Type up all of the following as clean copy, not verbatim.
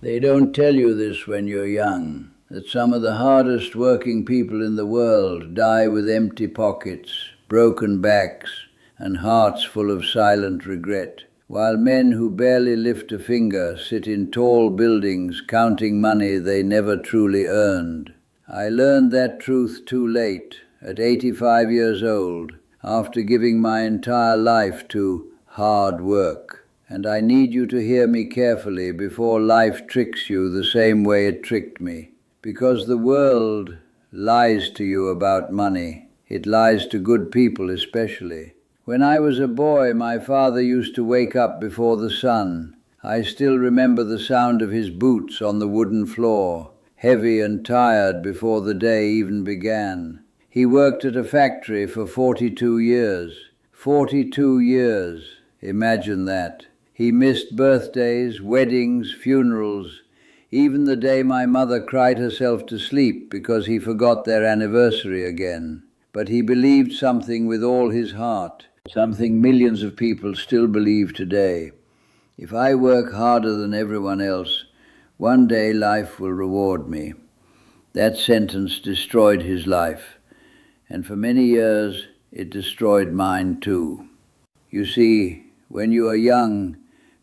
They don't tell you this when you're young, that some of the hardest working people in the world die with empty pockets, broken backs, and hearts full of silent regret, while men who barely lift a finger sit in tall buildings counting money they never truly earned. I learned that truth too late, at 85 years old, after giving my entire life to hard work. And I need you to hear me carefully before life tricks you the same way it tricked me. Because the world lies to you about money. It lies to good people especially. When I was a boy, my father used to wake up before the sun. I still remember the sound of his boots on the wooden floor, heavy and tired before the day even began. He worked at a factory for 42 years. 42 years. Imagine that. He missed birthdays, weddings, funerals, even the day my mother cried herself to sleep because he forgot their anniversary again. But he believed something with all his heart, something millions of people still believe today. If I work harder than everyone else, one day life will reward me. That sentence destroyed his life, and for many years it destroyed mine too. You see, when you are young,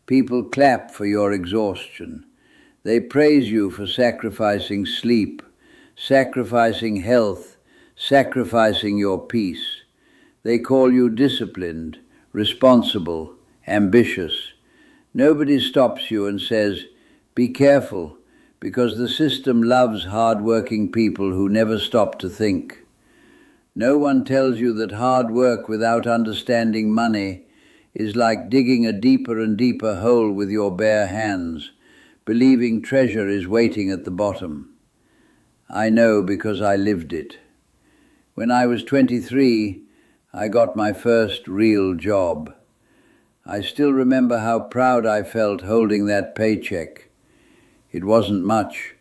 people clap for your exhaustion. They praise you for sacrificing sleep, sacrificing health, sacrificing your peace. They call you disciplined, responsible, ambitious. Nobody stops you and says, "Be careful," because the system loves hard-working people who never stop to think. No one tells you that hard work without understanding money is like digging a deeper and deeper hole with your bare hands, believing treasure is waiting at the bottom. I know because I lived it. When I was 23, I got my first real job. I still remember how proud I felt holding that paycheck. It wasn't much,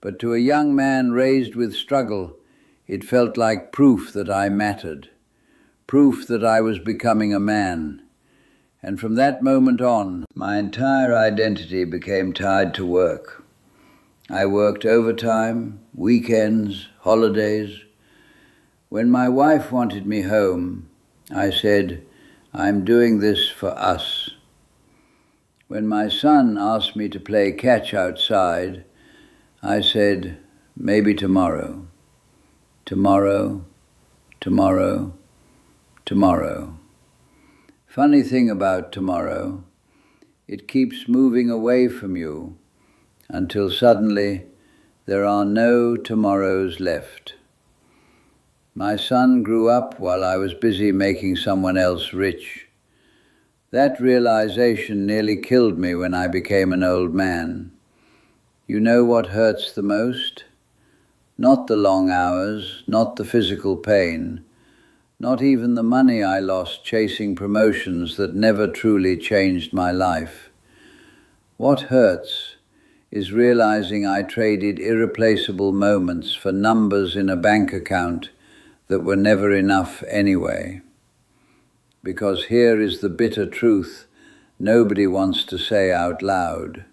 but to a young man raised with struggle, it felt like proof that I mattered, proof that I was becoming a man. And from that moment on, my entire identity became tied to work. I worked overtime, weekends, holidays. When my wife wanted me home, I said, "I'm doing this for us." When my son asked me to play catch outside, I said, "Maybe tomorrow, tomorrow, tomorrow, tomorrow." Funny thing about tomorrow, it keeps moving away from you until suddenly there are no tomorrows left. My son grew up while I was busy making someone else rich. That realization nearly killed me when I became an old man. You know what hurts the most? Not the long hours, not the physical pain, not even the money I lost chasing promotions that never truly changed my life. What hurts is realizing I traded irreplaceable moments for numbers in a bank account that were never enough anyway. Because here is the bitter truth nobody wants to say out loud.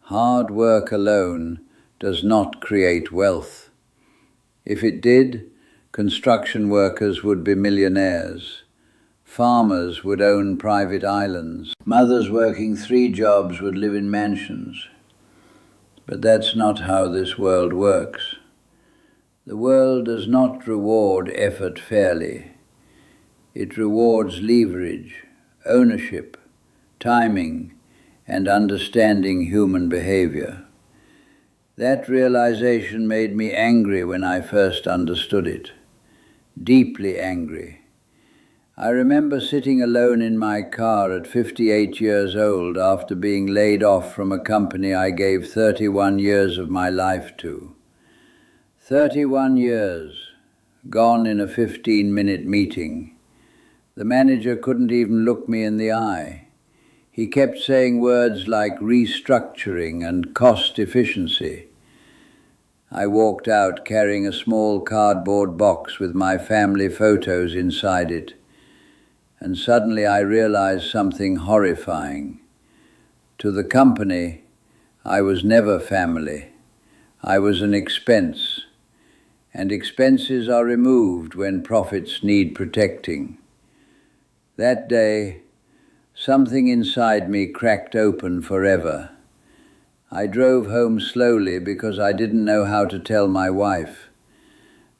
Hard work alone does not create wealth. If it did, construction workers would be millionaires. Farmers would own private islands. Mothers working 3 jobs would live in mansions. But that's not how this world works. The world does not reward effort fairly. It rewards leverage, ownership, timing, and understanding human behavior. That realization made me angry when I first understood it. Deeply angry. I remember sitting alone in my car at 58 years old after being laid off from a company I gave 31 years of my life to. 31 years, gone in a 15-minute meeting. The manager couldn't even look me in the eye. He kept saying words like restructuring and cost efficiency. I walked out carrying a small cardboard box with my family photos inside it, and suddenly I realized something horrifying. To the company, I was never family. I was an expense, and expenses are removed when profits need protecting. That day, something inside me cracked open forever. I drove home slowly because I didn't know how to tell my wife.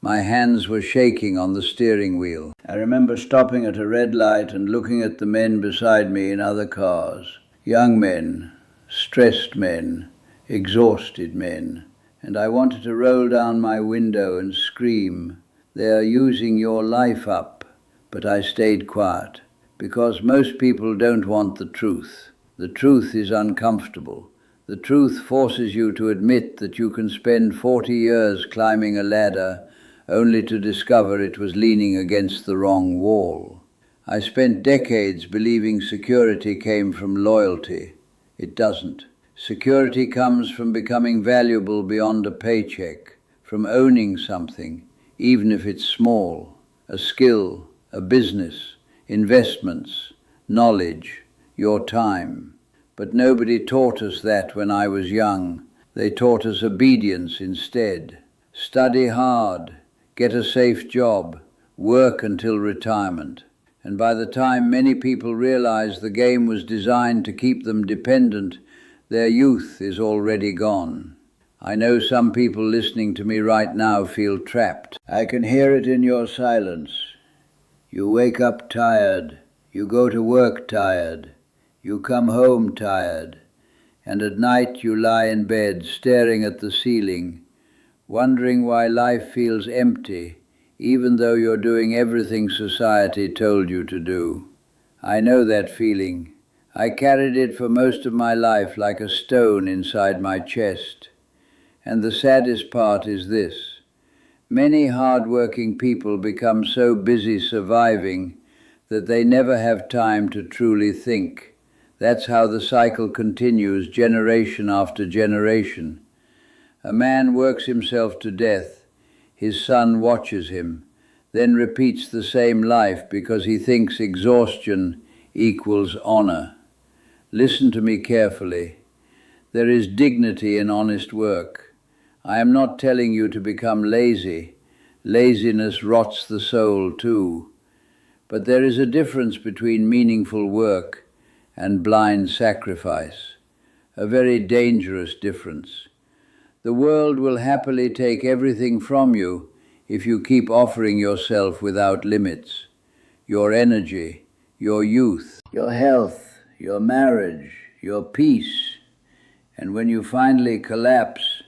My hands were shaking on the steering wheel. I remember stopping at a red light and looking at the men beside me in other cars. Young men, stressed men, exhausted men. And I wanted to roll down my window and scream, "They are using your life up." But I stayed quiet, because most people don't want the truth. The truth is uncomfortable. The truth forces you to admit that you can spend 40 years climbing a ladder only to discover it was leaning against the wrong wall. I spent decades believing security came from loyalty. It doesn't. Security comes from becoming valuable beyond a paycheck, from owning something, even if it's small, a skill, a business, investments, knowledge, your time. But nobody taught us that when I was young. They taught us obedience instead. Study hard, get a safe job, work until retirement. And by the time many people realize the game was designed to keep them dependent, their youth is already gone. I know some people listening to me right now feel trapped. I can hear it in your silence. You wake up tired. You go to work tired. You come home tired. And at night you lie in bed staring at the ceiling, wondering why life feels empty, even though you're doing everything society told you to do. I know that feeling. I carried it for most of my life like a stone inside my chest. And the saddest part is this. Many hard-working people become so busy surviving that they never have time to truly think. That's how the cycle continues generation after generation. A man works himself to death. His son watches him, then repeats the same life because he thinks exhaustion equals honor. Listen to me carefully. There is dignity in honest work. I am not telling you to become lazy. Laziness rots the soul too. But there is a difference between meaningful work and blind sacrifice. A very dangerous difference. The world will happily take everything from you if you keep offering yourself without limits. Your energy, your youth, your health, your marriage, your peace. And when you finally collapse,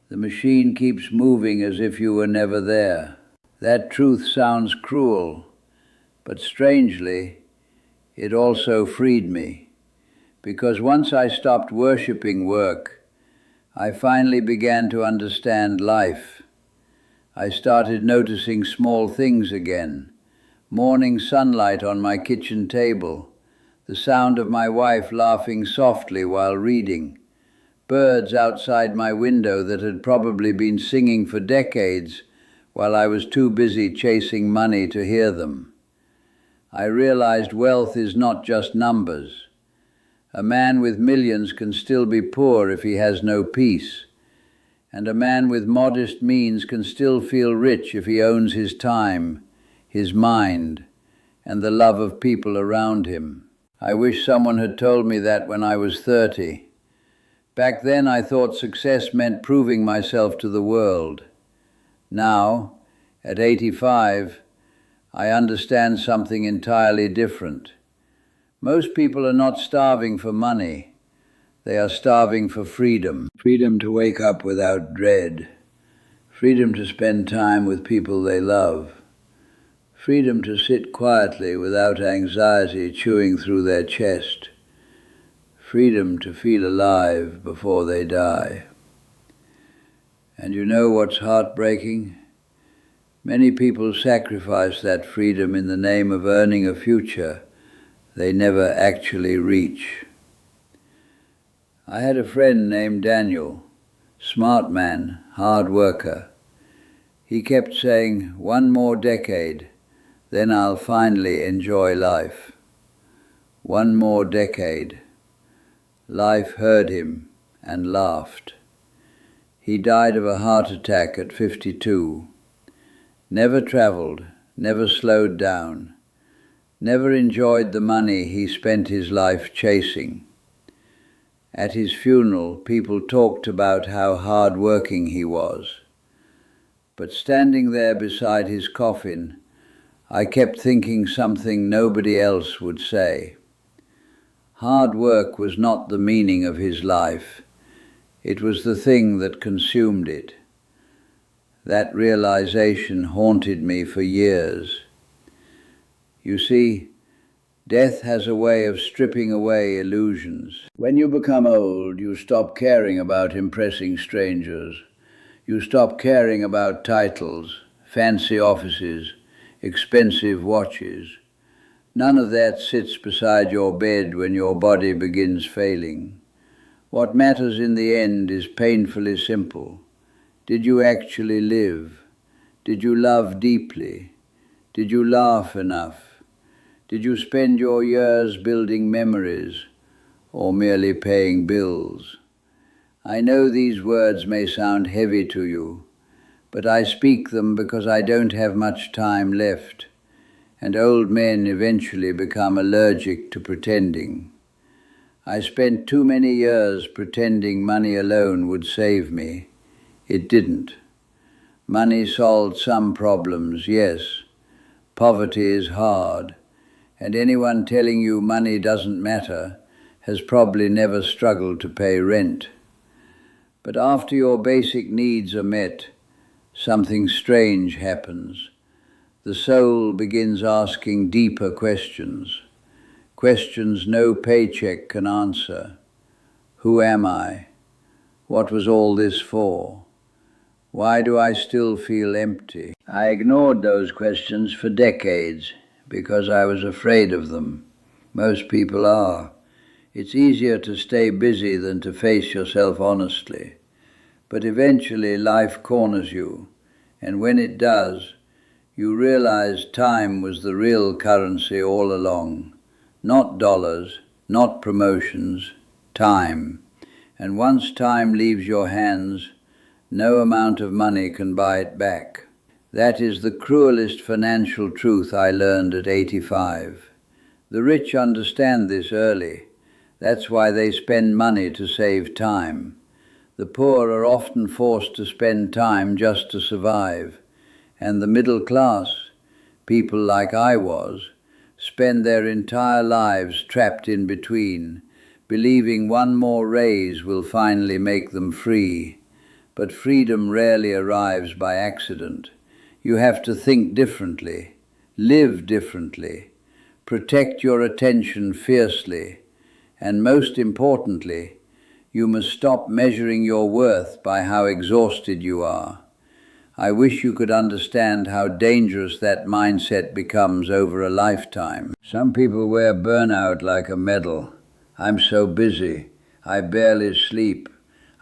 the machine keeps moving as if you were never there. That truth sounds cruel, but strangely, it also freed me. Because once I stopped worshiping work, I finally began to understand life. I started noticing small things again. Morning sunlight on my kitchen table, the sound of my wife laughing softly while reading, birds outside my window that had probably been singing for decades while I was too busy chasing money to hear them. I realized wealth is not just numbers. A man with millions can still be poor if he has no peace, and a man with modest means can still feel rich if he owns his time, his mind, and the love of people around him. I wish someone had told me that when I was 30. Back then I thought success meant proving myself to the world. Now, at 85, I understand something entirely different. Most people are not starving for money. They are starving for freedom. Freedom to wake up without dread. Freedom to spend time with people they love. Freedom to sit quietly without anxiety chewing through their chest. Freedom to feel alive before they die. And you know what's heartbreaking? Many people sacrifice that freedom in the name of earning a future they never actually reach. I had a friend named Daniel, smart man, hard worker. He kept saying, 1 more decade, then I'll finally enjoy life. 1 more decade. Life heard him and laughed. He died of a heart attack at 52. Never traveled, never slowed down, never enjoyed the money he spent his life chasing. At his funeral, people talked about how hard-working he was. But standing there beside his coffin, I kept thinking something nobody else would say. Hard work was not the meaning of his life. It was the thing that consumed it. That realization haunted me for years. You see, death has a way of stripping away illusions. When you become old, you stop caring about impressing strangers. You stop caring about titles, fancy offices, expensive watches. None of that sits beside your bed when your body begins failing. What matters in the end is painfully simple. Did you actually live? Did you love deeply? Did you laugh enough? Did you spend your years building memories or merely paying bills? I know these words may sound heavy to you, but I speak them because I don't have much time left, and old men eventually become allergic to pretending. I spent too many years pretending money alone would save me. It didn't. Money solved some problems, yes. Poverty is hard, and anyone telling you money doesn't matter has probably never struggled to pay rent. But after your basic needs are met, something strange happens. The soul begins asking deeper questions, questions no paycheck can answer. Who am I? What was all this for? Why do I still feel empty? I ignored those questions for decades because I was afraid of them. Most people are. It's easier to stay busy than to face yourself honestly. But eventually life corners you, and when it does, you realize time was the real currency all along. Not dollars, not promotions, time. And once time leaves your hands, no amount of money can buy it back. That is the cruelest financial truth I learned at 85. The rich understand this early. That's why they spend money to save time. The poor are often forced to spend time just to survive. And the middle class, people like I was, spend their entire lives trapped in between, believing one more raise will finally make them free. But freedom rarely arrives by accident. You have to think differently, live differently, protect your attention fiercely, and most importantly, you must stop measuring your worth by how exhausted you are. I wish you could understand how dangerous that mindset becomes over a lifetime. Some people wear burnout like a medal. I'm so busy. I barely sleep.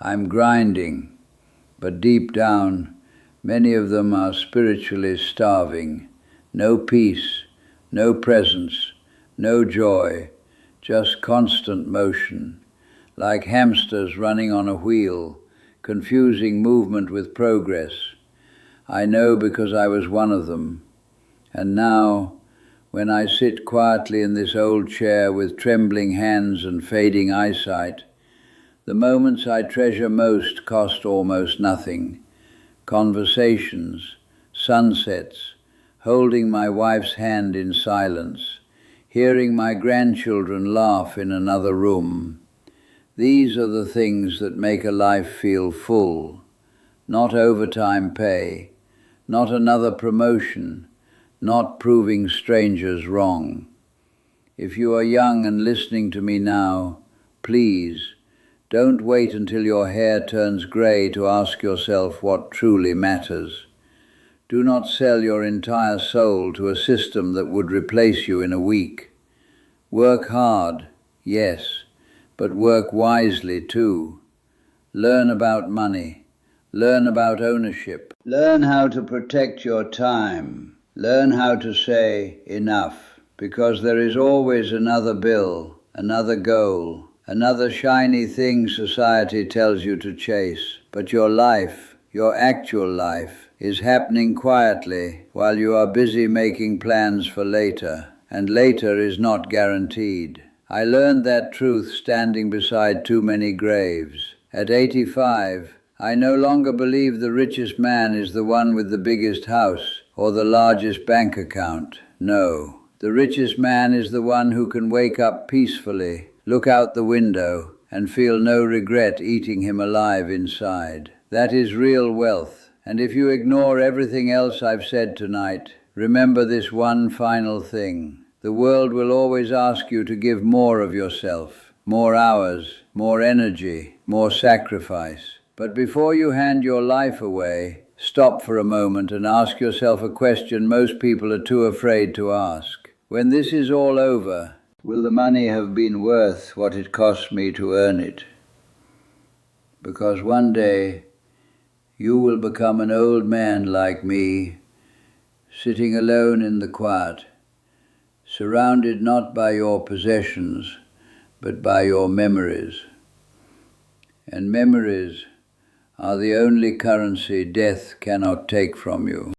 I'm grinding. But deep down, many of them are spiritually starving. No peace, no presence, no joy, just constant motion. Like hamsters running on a wheel, confusing movement with progress. I know because I was one of them. And now, when I sit quietly in this old chair with trembling hands and fading eyesight, the moments I treasure most cost almost nothing. Conversations, sunsets, holding my wife's hand in silence, hearing my grandchildren laugh in another room. These are the things that make a life feel full, not overtime pay, not another promotion, not proving strangers wrong. If you are young and listening to me now, please, don't wait until your hair turns grey to ask yourself what truly matters. Do not sell your entire soul to a system that would replace you in a week. Work hard, yes, but work wisely too. Learn about money. Learn about ownership. Learn how to protect your time. Learn how to say enough, because there is always another bill, another goal, another shiny thing society tells you to chase. But your life, your actual life, is happening quietly while you are busy making plans for later, and later is not guaranteed. I learned that truth standing beside too many graves. At 85, I no longer believe the richest man is the one with the biggest house or the largest bank account. No, the richest man is the one who can wake up peacefully, look out the window, and feel no regret eating him alive inside. That is real wealth. And if you ignore everything else I've said tonight, remember this one final thing. The world will always ask you to give more of yourself, more hours, more energy, more sacrifice. But before you hand your life away, stop for a moment and ask yourself a question most people are too afraid to ask. When this is all over, will the money have been worth what it cost me to earn it? Because one day, you will become an old man like me, sitting alone in the quiet, surrounded not by your possessions, but by your memories. And memories are the only currency death cannot take from you.